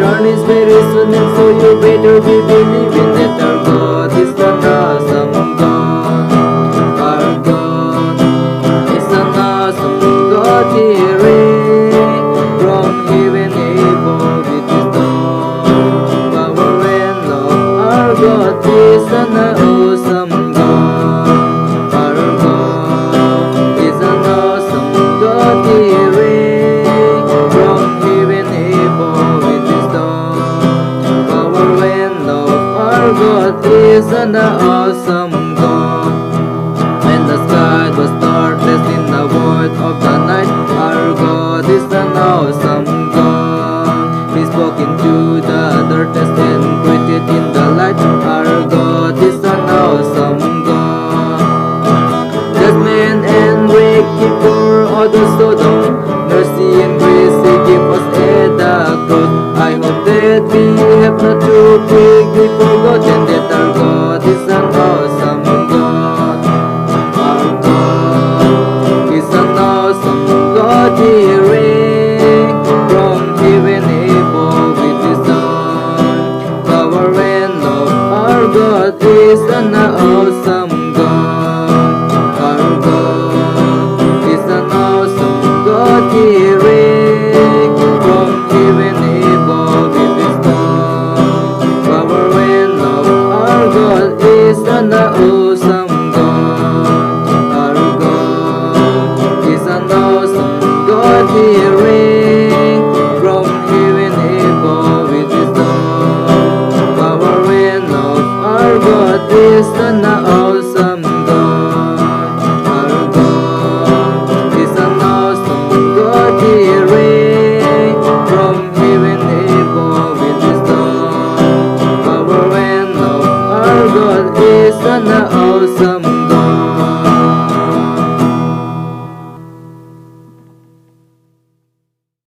return is very soon, and so you better be believing that our God is an awesome God. Our God is an awesome God. He reigns from heaven above with His throne, power and love. Our God is an awesome God. Our God is an awesome God. He reigns from heaven above with His throne, power and love. Our God is an awesome God. When the sky was darkness in the void of the night, our God is an awesome God. He spoke into the darkness and created in the light. Our God is an awesome God. Judgment and breaking for all those so down, mercy and grace He give us at the cross. I hope that we have not to pray